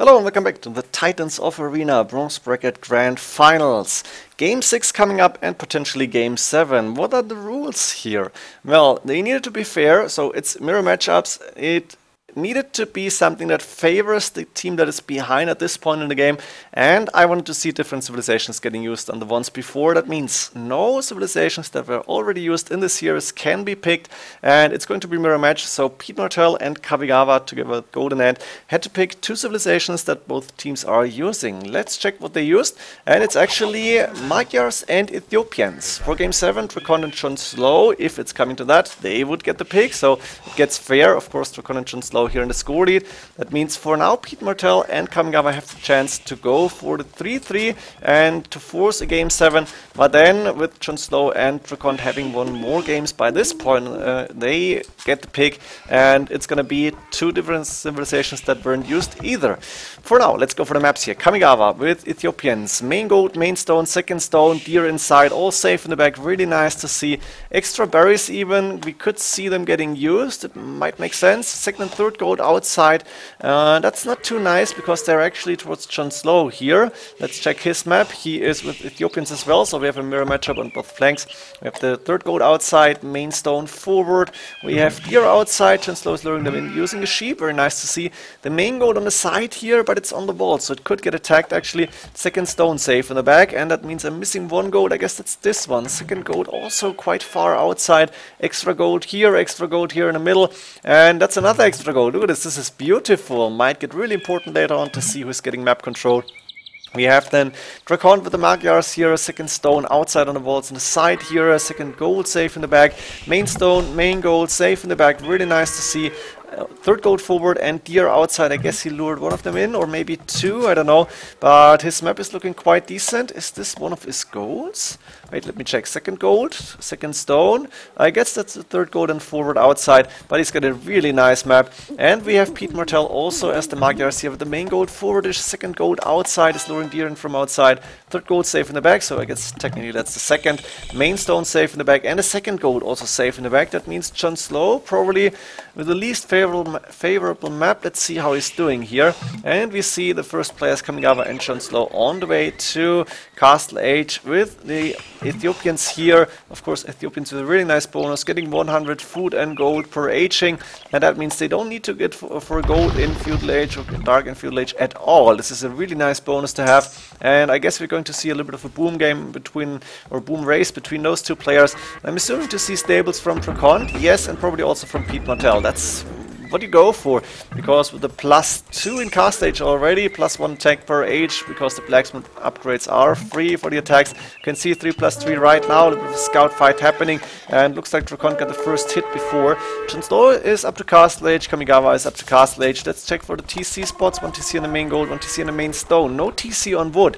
Hello and welcome back to the Titans of Arena Bronze Bracket Grand Finals. Game 6 coming up and potentially Game 7. What are the rules here? Well, they needed to be fair, so it's mirror matchups. It needed to be something that favors the team that is behind at this point in the game, and I wanted to see different civilizations getting used on the ones before. That means no civilizations that were already used in the series can be picked, and it's going to be mirror match. So Pete Martell and Kamigawa together with GoldenEnd had to pick two civilizations that both teams are using. Let's check what they used, and it's actually Magyars and Ethiopians. For Game 7, DraCoNT and JonSlow, if it's coming to that, they would get the pick, so it gets fair. Of course, DraCoNT and JonSlow here in the score lead. That means for now Pete Martell and Kamigawa have the chance to go for the 3-3 and to force a Game 7, but then with JonSlow and DraCoNT having won more games by this point, they get the pick, and it's gonna be two different civilizations that weren't used either. For now, let's go for the maps here. Kamigawa with Ethiopians, main gold, main stone, second stone, deer inside, all safe in the back, really nice to see. Extra berries even, we could see them getting used, it might make sense. Second and third gold outside, that's not too nice because they're actually towards JonSlow here. Let's check his map, he is with Ethiopians as well, so we have a mirror matchup on both flanks. We have the third gold outside, main stone forward, we have deer outside, JonSlow is luring them in using a sheep, very nice to see. The main gold on the side here, but it's on the wall, so it could get attacked actually. Second stone safe in the back, and that means I'm missing one gold, I guess that's this one. Second gold also quite far outside, extra gold here in the middle, and that's another extra gold. Look at this is beautiful, might get really important later on to see who's getting map control. We have then DraCoNT with the Magyars here, a second stone outside on the walls, on the side here, a second gold safe in the back, main stone, main gold safe in the back, really nice to see. Third gold forward and deer outside. I guess he lured one of them in, or maybe two, I don't know, but his map is looking quite decent. Is this one of his golds? Wait, let me check. Second gold, second stone, I guess that's the third gold and forward outside, but he's got a really nice map. And we have Pete Martell also as the Magyars here with the main gold forwardish, second gold outside, is luring deer in from outside, third gold safe in the back, so I guess technically that's the second, main stone safe in the back, and a second gold also safe in the back. That means JonSlow probably with the least favorable map. Let's see how he's doing here. And we see the first players Kamigawa and JonSlow on the way to Castle Age with the Ethiopians here. Of course, Ethiopians with a really nice bonus, getting 100 food and gold per aging, and that means they don't need to get for gold in Feudal Age or Dark in Feudal Age at all. This is a really nice bonus to have, and I guess we're going to see a little bit of a boom game between, or boom race between those two players. I'm assuming to see stables from DraCoNT, yes, and probably also from Pete Martell. That's what you go for, because with the +2 in cast age already, +1 attack per age, because the blacksmith upgrades are free for the attacks. You can see 3+3 right now, a little bit of a scout fight happening, and looks like DraCoNT got the first hit before. JonSlow is up to castle age, Kamigawa is up to castle age. Let's check for the TC spots, 1 TC on the main gold, 1 TC on the main stone, no TC on wood.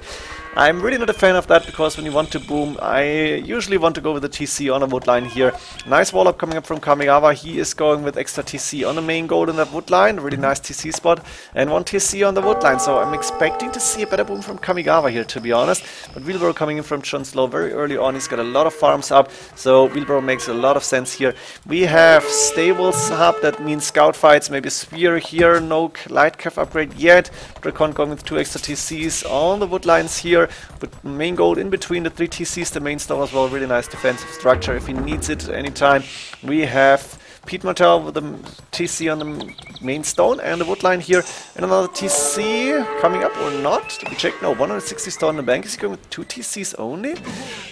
I'm really not a fan of that, because when you want to boom, I usually want to go with the TC on a wood line here. Nice wall up coming up from Kamigawa. He is going with extra TC on the main gold in that wood line. Really nice TC spot. And 1 TC on the wood line. So I'm expecting to see a better boom from Kamigawa here, to be honest. But wheelbarrow coming in from JonSlow very early on. He's got a lot of farms up, so wheelbarrow makes a lot of sense here. We have stables up. That means scout fights. Maybe a spear here. No light cav upgrade yet. DraCoNT going with 2 extra TCs on the wood lines here, with main gold in between the 3 TCs, the main stone as well. Really nice defensive structure if he needs it at any time. We have Pete Martell with the TC on the main stone and the wood line here, and another TC coming up or not. Did we check? No, 160 stone in the bank. Is he going with 2 TCs only? A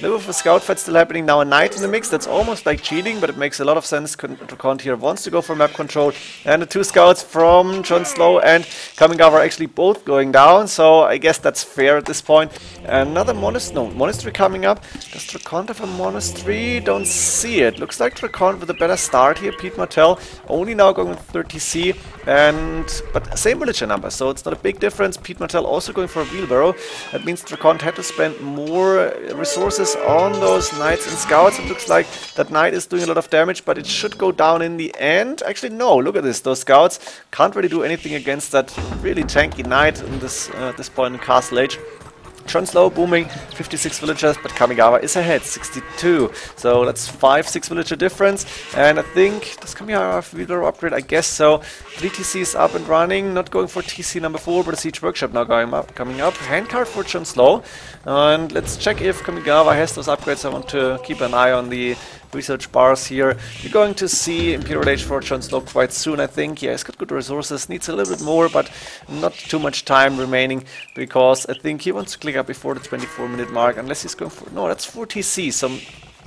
little bit of a scout fight still happening now. A knight in the mix. That's almost like cheating, but it makes a lot of sense. DraCoNT here wants to go for map control, and the 2 scouts from JonSlow and Kamigawa are actually both going down, so I guess that's fair at this point. Another monastery coming up. Does DraCoNT have a monastery? Don't see it. Looks like DraCoNT with a better start here. Pete Martell only now going with 30 C, but same villager number, so it's not a big difference. Pete Martell also going for a wheelbarrow. That means DraCoNT had to spend more resources on those knights and scouts. It looks like that knight is doing a lot of damage, but it should go down in the end. Actually, no, look at this. Those scouts can't really do anything against that really tanky knight in this point in Castle Age. JonSlow booming, 56 villagers, but Kamigawa is ahead, 62. So that's 5-6 villager difference. And I think, does Kamigawa have wheelbarrow upgrade? I guess so. 3 TCs up and running, not going for TC number 4, but a Siege Workshop now coming up. Handcard for JonSlow. And let's check if Kamigawa has those upgrades. I want to keep an eye on the research bars here. You're going to see Imperial Age for JonSlow quite soon, I think. Yeah, he's got good resources, needs a little bit more, but not too much time remaining, because I think he wants to click up before the 24-minute mark, unless he's going for... No, that's 4 TC, some...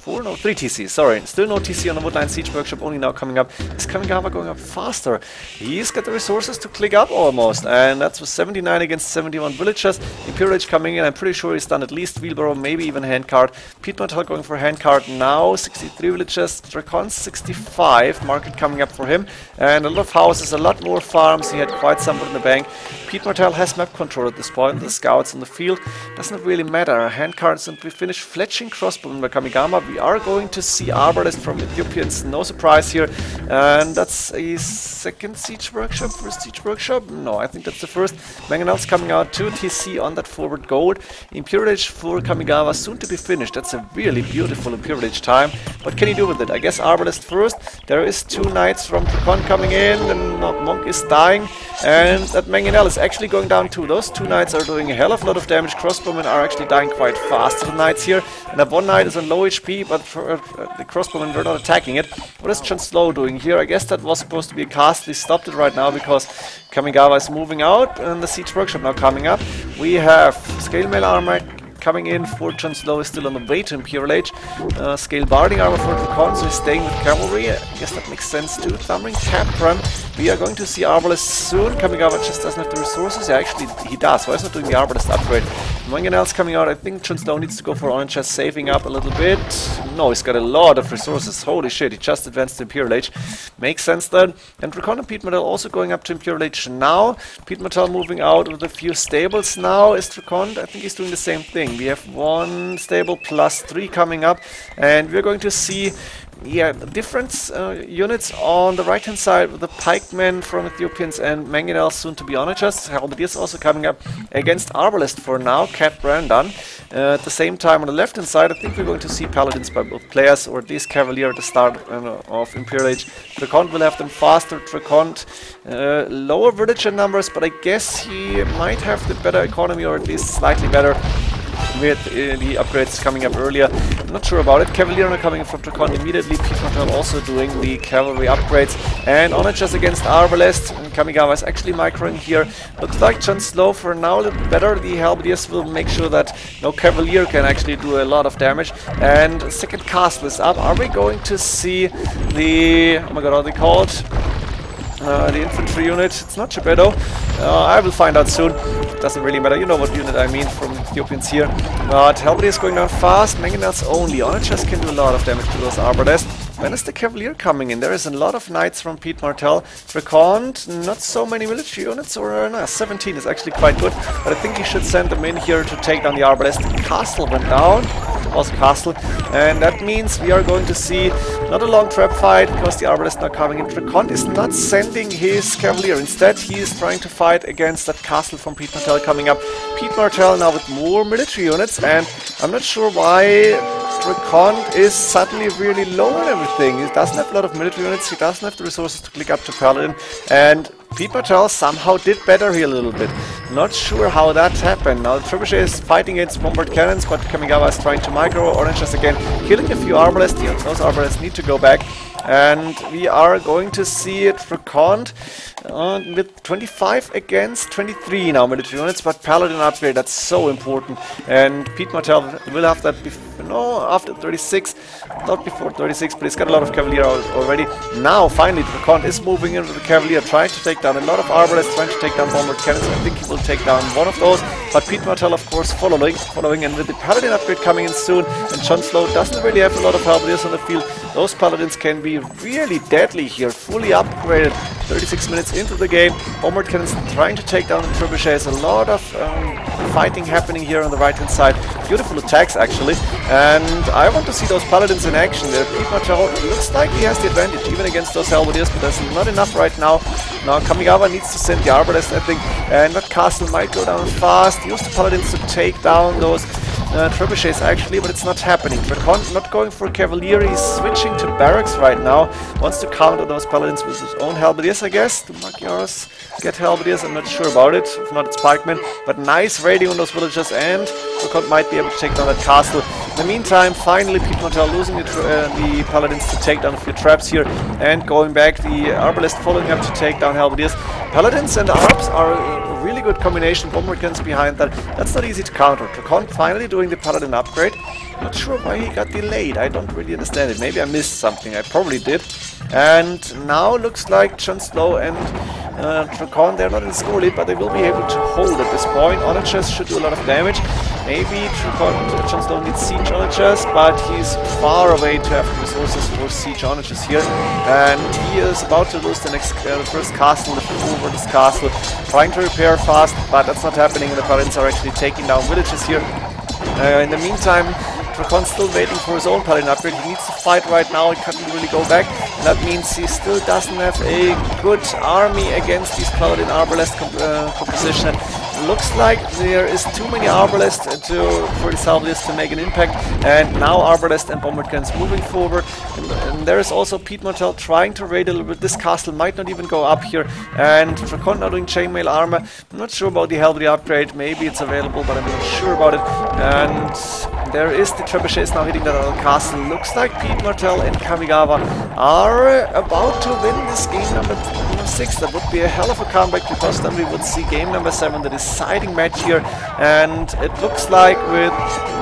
3 TC, sorry. Still no TC on the Woodline Siege Workshop, only now coming up. Is Kamigawa going up faster? He's got the resources to click up almost, and that's with 79 against 71 villagers. Imperial Age coming in, I'm pretty sure he's done at least wheelbarrow, maybe even handcard. Pete Martell going for handcard now, 63 villagers, DraCoNT 65, market coming up for him, and a lot of houses, a lot more farms, he had quite some in the bank. Pete Martell has map control at this point, the scouts in the field, doesn't really matter. Handcards, and we finish fletching crossbowmen by Kamigawa. We are going to see Arbalest from Ethiopians, no surprise here, and that's a second Siege Workshop, first Siege Workshop? No, I think that's the first. Mangonels coming out, 2 TC on that forward gold. Imperial Age for Kamigawa, soon to be finished. That's a really beautiful Imperial Age time. What can he do with it? I guess Arbalest first. There is 2 knights from DraCoNT coming in, and Monk is dying, and that Mangonel is actually going down too. Those 2 knights are doing a hell of a lot of damage. Crossbowmen are actually dying quite fast to the knights here, and that one knight is on low HP, but the crossbowmen were not attacking it. What is JonSlow doing here? I guess that was supposed to be a cast. We stopped it right now because Kamigawa is moving out, and the Siege Workshop now coming up. We have scale mail armor coming in for JonSlow, is still on the way to Imperial Age. Scale barding armor for DraCoNT, so he's staying with cavalry. I guess that makes sense too. Thumbring Capram. We are going to see Arbalest soon. Kamigawa just doesn't have the resources. Yeah, actually he does. Why is not doing the Arbalest upgrade? Mangonels coming out. I think JonSlow needs to go for orange chest, saving up a little bit. No, he's got a lot of resources. Holy shit, he just advanced to Imperial Age. Makes sense then. And DraCoNT and Pete Martell also going up to Imperial Age now. Pete Martell moving out with a few stables now. Is DraCoNT? I think he's doing the same thing. We have 1 stable plus 3 coming up, and we're going to see different units on the right hand side with the pikemen from Ethiopians and Mangonels soon to be honored. Halberdiers also coming up against Arbalest for now, Cat Brandon. At the same time on the left hand side I think we're going to see paladins by both players, or at least cavalier at the start of Imperial Age. DraCoNT will have them faster. DraCoNT lower villager numbers, but I guess he might have the better economy, or at least slightly better, with the upgrades coming up earlier. I'm not sure about it. Cavalier are coming in from DraCoNT immediately. Pete Martell also doing the cavalry upgrades. And Onagers against Arbalest. And Kamigawa is actually microing here. Looks like JonSlow for now a little better. The Halberdiers will make sure that no Cavalier can actually do a lot of damage. And second castle is up. Are we going to see the... oh my god, what are they called? The infantry unit. It's not Geppetto. I will find out soon. Doesn't really matter. You know what unit I mean from Ethiopians here. But Halberdier is going down fast. Mangonels only. Onagers can do a lot of damage to those Arbalest. When is the Cavalier coming in? There is a lot of knights from Pete Martell. DraCoNT, not so many military units, or no, 17 is actually quite good. But I think he should send them in here to take down the Arbalest. The castle went down. Also castle. And that means we are going to see not a long trap fight, because the Arbalest now coming in. DraCoNT is not sending his Cavalier. Instead, he is trying to fight against that castle from Pete Martell coming up. Pete Martell now with more military units, and I'm not sure why DraCoNT is suddenly really low on everything. He doesn't have a lot of military units, he doesn't have the resources to click up to Paladin, and Pete Martell somehow did better here a little bit. Not sure how that happened. Now the Trebuchet is fighting against bombard cannons, but Kamigawa is trying to micro. Onagers again killing a few Arbalest. Those Arbalest need to go back. And we are going to see it for DraCoNT with 25 against 23 now military units, but Paladin upgrade, that's so important. And Pete Martell will have that after 36, not before 36, but he's got a lot of Cavalier already. Now finally DraCoNT is moving into the Cavalier, trying to take down a lot of Arbalest, trying to take down bombard cannons. I think he will take down one of those, but Pete Martell of course following, and with the Paladin upgrade coming in soon, and JonSlow doesn't really have a lot of Halberdiers on the field. Those Paladins can be really deadly here, fully upgraded. 36 minutes into the game. Homeward Cannons trying to take down the trebuchets. A lot of fighting happening here on the right hand side. Beautiful attacks actually. And I want to see those paladins in action. Pete Martell looks like he has the advantage even against those halberdiers, but there's not enough right now. Now Kamigawa needs to send the arbalest, I think, and that castle might go down fast. Use the paladins to take down those trebuchets actually, but it's not happening. DraCoNT not going for Cavalier, he's switching to barracks right now. Wants to counter those paladins with his own halberdiers, I guess. The Conquerors get halberdiers, I'm not sure about it. If not, it's pikemen. But nice raiding on those villagers, and DraCoNT might be able to take down that castle. In the meantime, finally Pete Martell losing the paladins to take down a few traps here, and going back, the arbalest following up to take down halberdiers. Paladins and arbs are a really good combination. Homeward Cannons behind that. That's not easy to counter. DraCoNT finally doing the paladin upgrade. Not sure why he got delayed. I don't really understand it. Maybe I missed something. I probably did. And now looks like JonSlow and DraCoNT, they're not in the score lead, but they will be able to hold at this point. Onagers should do a lot of damage. Maybe JonSlow needs siege onagers, but he's far away to have the resources for siege onagers here. And he is about to lose the first castle, the forwardest castle, trying to repair fast, but that's not happening. The paladins are actually taking down villages here. In the meantime, DraCoNT still waiting for his own paladin upgrade. He needs to fight right now, he can't really go back. And that means he still doesn't have a good army against these paladin arbalest composition. Looks like there is too many arbalest for the halberdiers to make an impact, and now arbalest and bombard cannons moving forward. And there is also Pete Martell trying to raid a little bit. This castle might not even go up here, and DraCoNT now doing chainmail armor. I'm not sure about the halberdier upgrade. Maybe it's available, but I'm not sure about it. And there is the trebuchets now hitting that other castle. Looks like Pete Martell and Kamigawa are about to win this game number 6. That would be a hell of a comeback, because then we would see game number 7, the deciding match here. And it looks like with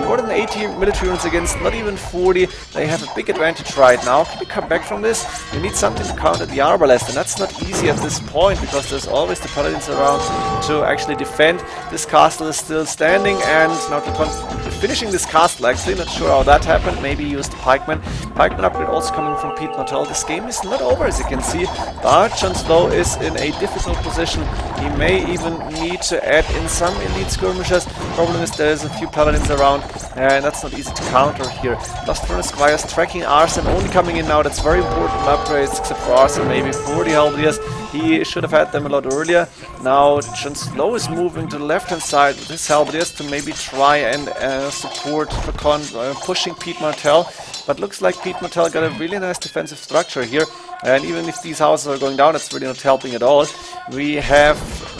more than 80 military units against not even 40, they have a big advantage right now. Can we come back from this? We need something to counter the arbalest, and that's not easy at this point, because there's always the paladins around to actually defend. This castle is still standing, and now DraCoNT finishing this castle actually. Not sure how that happened. Maybe used the pikeman. Pikeman upgrade also coming from Pete Martell. This game is not over, as you can see, but JonSlow is in a difficult position. He may even need to add in some elite skirmishers. Problem is there's a few paladins around, and that's not easy to counter here. Lost Furnace Squires tracking Arson only coming in now. That's very important upgrades, except for Arson, maybe for the halberdiers. He should have had them a lot earlier. Now JonSlow is moving to the left hand side with his halberdiers to maybe try and support DraCoNT, pushing Pete Martell. But looks like Pete Martell got a really nice defensive structure here. And even if these houses are going down, it's really not helping at all. We have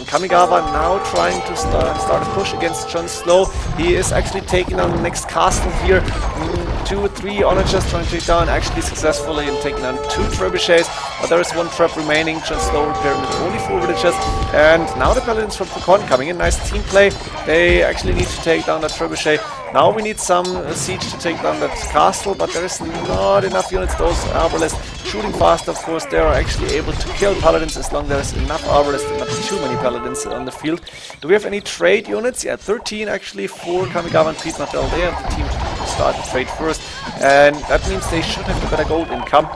Kamigawa now trying to start a push against JonSlow. He is actually taking on the next castle here. 2 or 3 onagers trying to take down, actually successfully in taking down 2 trebuchets. But there is 1 trap remaining. JonSlow repairing with only 4 villagers. And now the paladins from DraCoNT coming in. Nice team play. They actually need to take down that trebuchet. Now we need some siege to take down that castle, but there is not enough units. Those arbalists shooting fast, of course, they are actually able to kill paladins as long as there is enough arbalists and not too many paladins on the field. Do we have any trade units? Yeah, 13 actually for Kamigawa and Pete Martell. They are the team to start the trade first, and that means they should have a better gold income.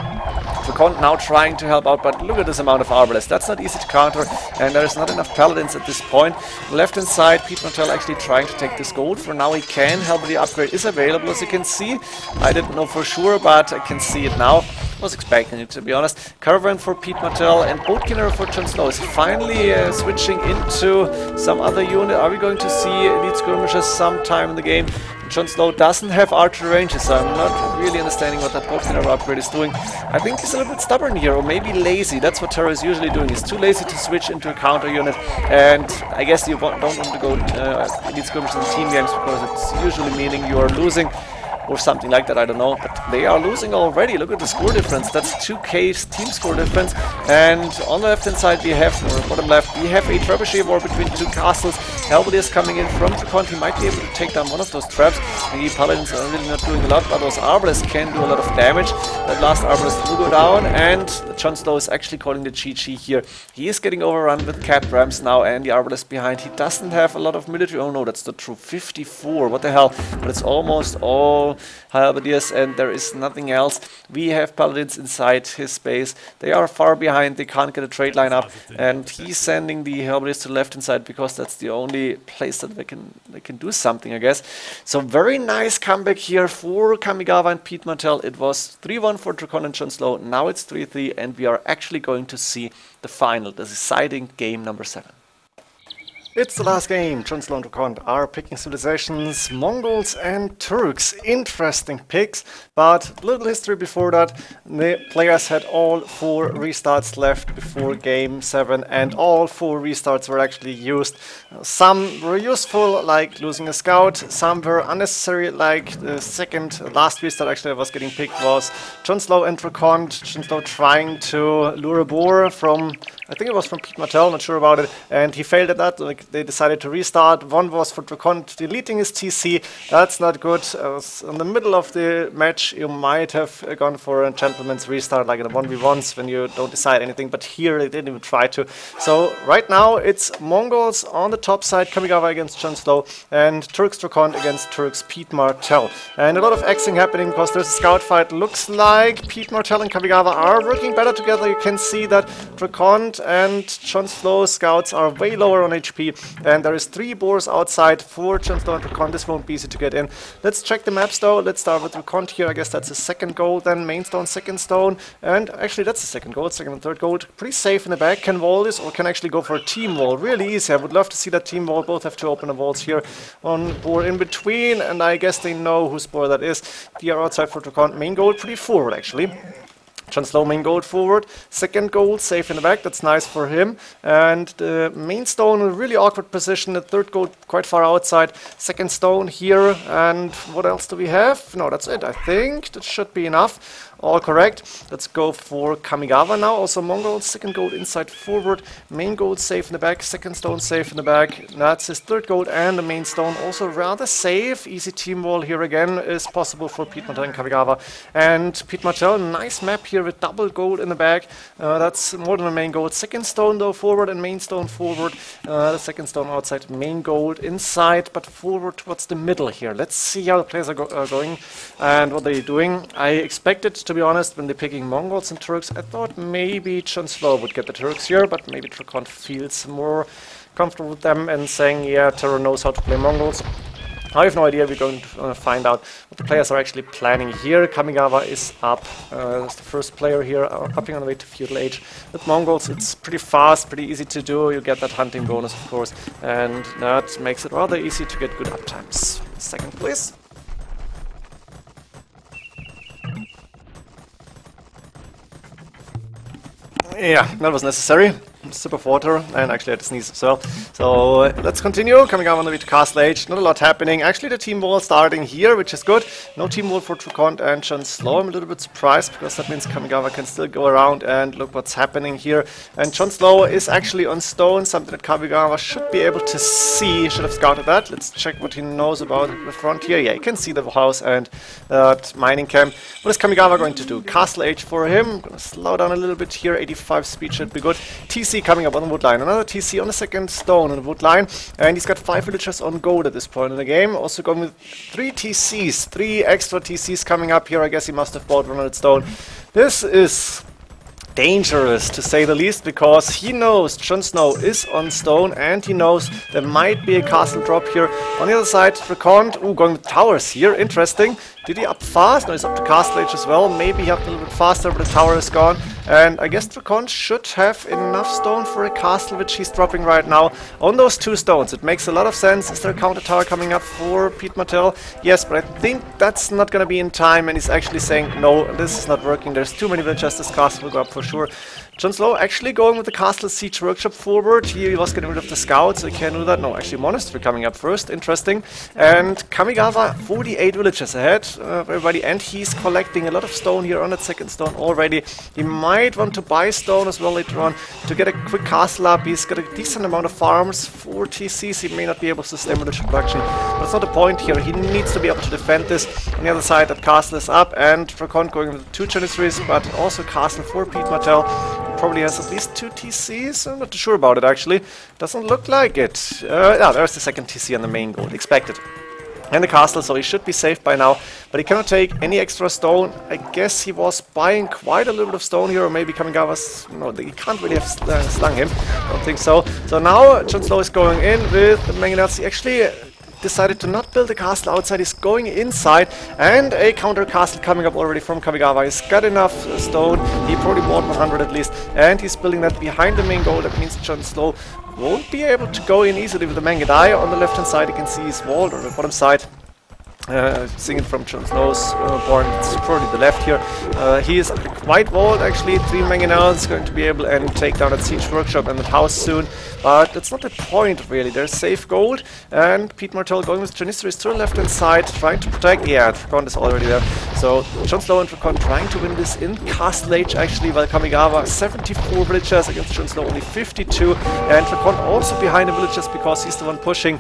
DraCoNT now trying to help out, but look at this amount of arbalists. That's not easy to counter, and there is not enough paladins at this point. Left hand side, Pete Martell actually trying to take this gold. For now he can. Halberdier upgrade is available, as you can see. I didn't know for sure, but I can see it now. Was expecting it, to be honest. Caravan for Pete Martell and Boatkinner for JonSlow is finally switching into some other unit. Are we going to see elite skirmishers sometime in the game? JonSlow doesn't have archer ranges, so I'm not really understanding what that Boatkinner upgrade is doing. I think he's a little bit stubborn here, or maybe lazy. That's what Terra is usually doing. He's too lazy to switch into a counter unit, and I guess you don't want to go elite skirmishers in team games, because it's usually meaning you are losing, or something like that, I don't know, but they are losing already. Look at the score difference. That's 2K's team score difference. And on the left hand side we have, or bottom left, we have a trebuchet war between 2 castles. Halberdiers coming in from DraCoNT. He might be able to take down one of those traps. The paladins are really not doing a lot, but those arbalists can do a lot of damage. That last arbalist will go down, and JonSlow is actually calling the GG here. He is getting overrun with cat rams now, and the arbalist behind. He doesn't have a lot of military. Oh no, that's not true. 54, what the hell? But it's almost all no halberdiers, and there is nothing else. We have paladins inside his base. They are far behind, they can't get a trade line up, and he's sending the halberdiers to the left hand side because that's the only place that they can do something, I guess. So very nice comeback here for Kamigawa and Pete Martell. It was 3-1 for DraCoNT and JonSlow. Now it's 3-3, and we are actually going to see the final, the deciding game number 7. It's the last game. JonSlow and DraCoNT are picking civilizations, Mongols and Turks. Interesting picks, but a little history before that. The players had all 4 restarts left before game 7, and all 4 restarts were actually used. Some were useful, like losing a scout. Some were unnecessary, like the last restart actually that was getting picked was JonSlow and DraCoNT. JonSlow trying to lure a boar from, I think it was from Pete Martell, not sure about it, and he failed at that. Like, they decided to restart. One was for DraCoNT deleting his TC. That's not good. In the middle of the match, you might have gone for a gentleman's restart, like in the 1v1s when you don't decide anything, but here they didn't even try to. So right now it's Mongols on the top side, Kamigawa against JonSlow, and Turks DraCoNT against Turks Pete Martell. And a lot of Xing happening because there's a scout fight. Looks like Pete Martell and Kamigawa are working better together. You can see that DraCoNT and JonSlow scouts are way lower on HP, and there is 3 boars outside for JonSlow and DraCoNT. This won't be easy to get in. Let's check the maps though. Let's start with DraCoNT here. I guess that's the second gold, then main stone, second stone, and actually that's the second gold, second and third gold. Pretty safe in the back. Can wall this or can actually go for a team wall. Really easy. I would love to see that team wall. Both have to open the walls here. One boar in between, and I guess they know whose boar that is. They are outside for DraCoNT. Main gold pretty forward actually. JonSlow main gold forward, second gold safe in the back, that's nice for him. And the main stone in a really awkward position, the third gold quite far outside, second stone here, and what else do we have? No, that's it, I think. That should be enough. All correct. Let's go for Kamigawa now. Also Mongols, second gold inside forward, main gold safe in the back, second stone safe in the back. That's his third gold, and the main stone also rather safe. Easy team wall here again is possible for Pete Martell and Kamigawa. And Pete Martell, nice map here with double gold in the back. That's more than a main gold. Second stone though forward and main stone forward. The second stone outside, main gold inside, but forward towards the middle here. Let's see how the players are going and what they're doing. I expected, to be honest, when they're picking Mongols and Turks, I thought maybe JonSlow would get the Turks here, but maybe DraCoNT feels more comfortable with them and saying, yeah, Terror knows how to play Mongols. I have no idea. We're going to find out what the players are actually planning here. Kamigawa is up. That's the first player here, upping on the way to Feudal Age. With Mongols, it's pretty fast, pretty easy to do. You get that hunting bonus, of course, and that makes it rather easy to get good uptimes. Second, please. Yeah, that was necessary. Sip of water, and actually I had to sneeze as well. So let's continue. Kamigawa on the way to Castle Age. Not a lot happening. Actually the team wall starting here, which is good. No team wall for DraCoNT and JonSlow. I'm a little bit surprised because that means Kamigawa can still go around and look what's happening here. And JonSlow is actually on stone, something that Kamigawa should be able to see. Should have scouted that. Let's check what he knows about the frontier. Yeah, you can see the house and that mining camp. What is Kamigawa going to do? Castle Age for him. I'm gonna slow down a little bit here. 85 speed should be good. TC coming up on the wood line. Another TC on the second stone on the wood line. And he's got 5 villagers on gold at this point in the game. Also going with 3 TCs. 3 extra TCs coming up here. I guess he must have bought 100 stone. This is dangerous, to say the least, because he knows JonSlow is on stone and he knows there might be a castle drop here. On the other side, DraCoNT, going with towers here, interesting. Did he up fast? No, he's up to Castle Age as well. Maybe he upped a little bit faster, but the tower is gone. And I guess DraCoNT should have enough stone for a castle, which he's dropping right now on those 2 stones. It makes a lot of sense. Is there a counter tower coming up for Pete Martell? Yes, but I think that's not going to be in time, and he's actually saying, no, this is not working. There's too many villagers. This castle will go up for sure. JonSlow actually going with the Castle Siege Workshop forward. He was getting rid of the scouts, so he can't do that. No, actually Monastery coming up first. Interesting. And Kamigawa, 48 villagers ahead, everybody, and he's collecting a lot of stone here on that second stone already. He might want to buy stone as well later on to get a quick castle up. He's got a decent amount of farms, 4 TCs. He may not be able to sustain villager production. That's not the point here. He needs to be able to defend this. On the other side, that castle is up, and DraCoNT going with 2 Janissaries, but also castle for Pete Martell. Probably has at least 2 TCs. I'm not too sure about it actually. Doesn't look like it. Yeah, there's the second TC on the main gold. Expected. and the castle, so he should be safe by now, but he cannot take any extra stone. I guess he was buying quite a little bit of stone here, or maybe Kamigawa's... no, he can't really have slung him, I don't think so. So now JonSlow is going in with the mangonels. He actually decided to not build a castle outside, he's going inside, and a counter castle coming up already from Kamigawa. He's got enough stone, he probably bought 100 at least, and he's building that behind the main goal. That means JonSlow won't be able to go in easily with the Mangadai. On the left hand side you can see his wall, or the bottom side. Seeing it from JonSlow's board, it's probably the left here. He is quite walled actually. 3 mangonels going to be able and take down that siege workshop and the house soon. But that's not the point really. There's safe gold, and Pete Martell going with Janissaries to the left hand side, trying to protect. Yeah, DraCoNT is already there. So JonSlow and DraCoNT trying to win this in Castle Age actually, while Kamigawa 74 villagers against JonSlow only 52, and DraCoNT also behind the villagers because he's the one pushing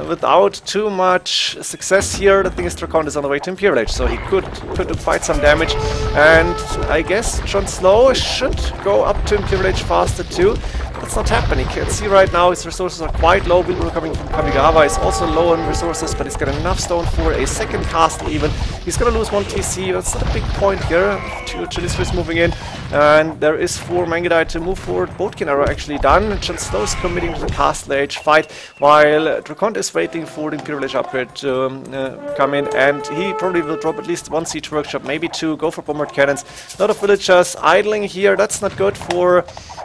without too much success here. The thing is, DraCoNT is on the way to Imperial Age, so he could do quite some damage, and I guess JonSlow should go up to Imperial Age faster too. That's not happening. You can see right now his resources are quite low. People coming from Kamigawa is also low on resources, but he's got enough stone for a second castle even. He's gonna lose 1 TC, that's not a big point here. Janissaries moving in, and there is 4 Mangadai to move forward. Boatkin are actually done, and JonSlow is committing to the Castle Age fight, while DraCoNT is waiting for the Imperial Age upgrade to come in, and he probably will drop at least 1 siege workshop, maybe 2, go for bombard cannons. A lot of villagers idling here, that's not good for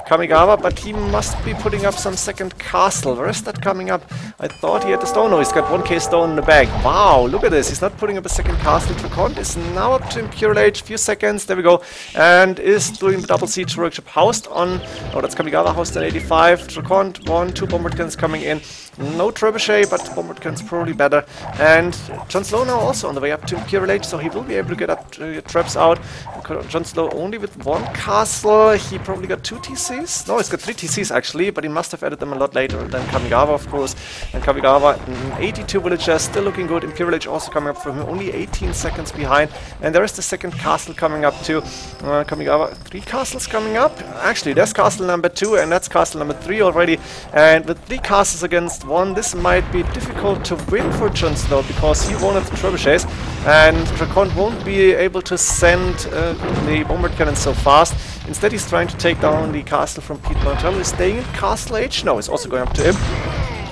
Kamigawa, but he must be putting up some second castle. Where is that coming up? I thought he had the stone. No, he's got 1k stone in the bag. Wow, look at this. He's not putting up a second castle. DraCoNT is now up to Imperial Age. Few seconds. There we go. And is doing the double siege workshop housed on... oh, that's Kamigawa housed on 85. DraCoNT 1, 2 bombard cannons coming in. No trebuchet, but bombard cannons probably better. And JonSlow now also on the way up to Imperial Age, so he will be able to get up traps out. JonSlow only with 1 castle. He probably got 2 TCs. No, he's got 3 TCs actually, but he must have added them a lot later than Kamigawa, of course. And Kamigawa, 82 villagers, still looking good. Imperial Age also coming up for him, only 18 seconds behind. And there is the second castle coming up too. Kamigawa, 3 castles coming up. Actually, there's castle number 2, and that's castle number 3 already. And with 3 castles against 1, this might be difficult to win for JonSlow, because he won't have the trebuchets, and DraCoNT won't be able to send the bombard cannons so fast. Instead, he's trying to take down the castle from Pete Martell. He's staying in Castle Age. No, he's also going up to him.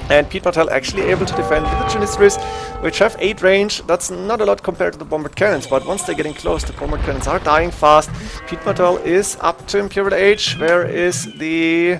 And Pete Martell actually able to defend with the Janissaries, which have 8 range. That's not a lot compared to the bombard cannons, but once they're getting close, the bombard cannons are dying fast. Pete Martell is up to Imperial Age. Where is the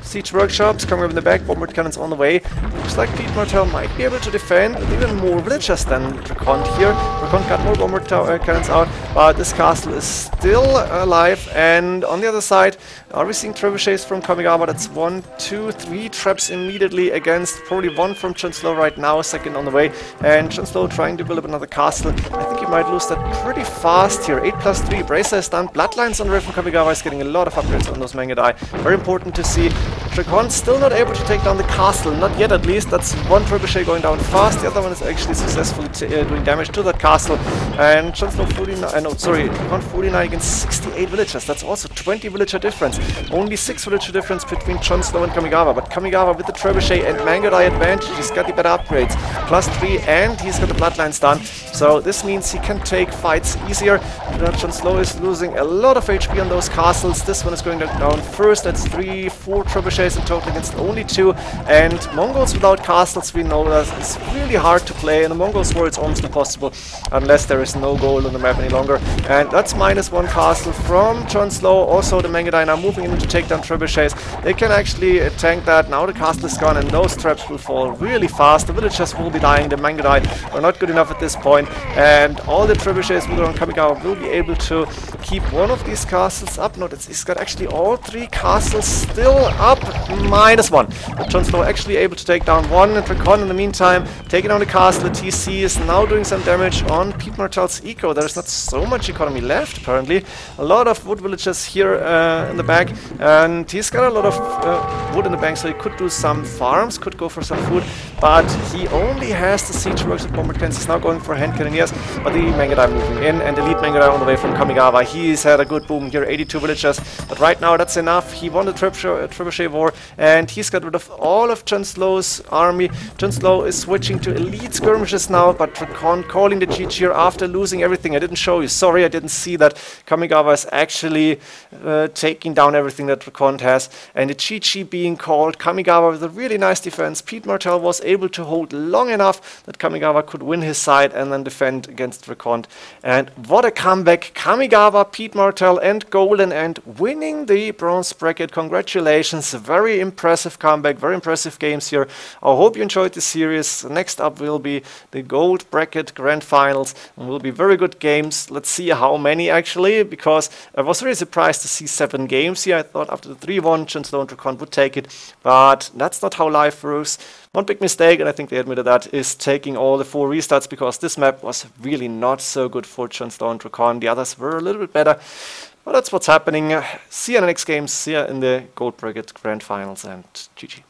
siege workshops coming up in the back? Bombard cannons on the way. Looks like Pete Martell might be able to defend with even more villagers than DraCoNT here. DraCoNT got more bombard cannons out, but this castle is still alive. And on the other side, are we seeing trebuchets from Kamigawa? That's 1, 2, 3 traps immediately against probably 1 from JonSlow right now, second on the way. And JonSlow trying to build up another castle. I think he might lose that pretty fast here. 8+3, Bracer is done. Bloodlines on the way from Kamigawa is getting a lot of upgrades on those Mangadai. Very important to see. DraCoNT still not able to take down the castle, not yet at least. That's 1 trebuchet going down fast, the other one is actually successfully doing damage to that castle. And JonSlow 49, no, sorry, DraCoNT 49 against 68 villagers. That's also 20 villager difference. Only 6 villager difference between JonSlow and Kamigawa, but Kamigawa with the trebuchet and Mangadai advantage, he's got the better upgrades. +3, and he's got the bloodlines done. So this means he can take fights easier. JonSlow is losing a lot of HP on those castles. This one is going down first. That's 3, 4 trebuchets in total against only 2. And Mongols without castles, we know that it's really hard to play. In the Mongols war, it's almost impossible unless there is no gold on the map any longer. And that's -1 castle from JonSlow. Also, the Mangadai now moving in to take down trebuchets. They can actually tank that. Now the castle is gone, and those traps will fall really fast. The villagers will be dying. The Mangadai are not good enough at this point, and all the trebuchets with on Kamigawa will be able to keep one of these castles up. No, he's got actually all 3 castles still up. -1. But JonSlow actually able to take down 1, and DraCoNT in the meantime taking down the castle. The TC is now doing some damage on Pete Martell's eco. There's not so much economy left apparently. A lot of wood villagers here in the back, and he's got a lot of wood in the bank, so he could do some farms, could go for some food. but he only has the siege works at Bomber Clans. He's now going for hand cannoneers, but the Mangudai moving in, and Elite Mangudai on the way from Kamigawa. He's had a good boom here, 82 villagers, but right now that's enough. He won the Trebuchet war, and he's got rid of all of JonSlow's army. JonSlow is switching to elite skirmishes now, but DraCoNT calling the GG here after losing everything. I didn't show you, sorry, I didn't see that. Kamigawa is actually taking down everything that DraCoNT has, and the GG being called. Kamigawa with a really nice defense. Pete Martell was able to hold long enough that Kamigawa could win his side and then defend against DraCoNT. And what a comeback. Kamigawa, Pete Martell and GoldenEnd winning the bronze bracket. Congratulations. Very impressive comeback. Very impressive games here. I hope you enjoyed the series. Next up will be the gold bracket grand finals and will be very good games. Let's see how many actually, because I was really surprised to see 7 games here. I thought after the 3-1 JonSlow and DraCoNT would take it, but that's not how life works. One big mistake, and I think they admitted that, is taking all the 4 restarts, because this map was really not so good for JonSlow and DraCoNT. The others were a little bit better, but that's what's happening. See you in the next games, see you in the gold bracket grand finals, and GG.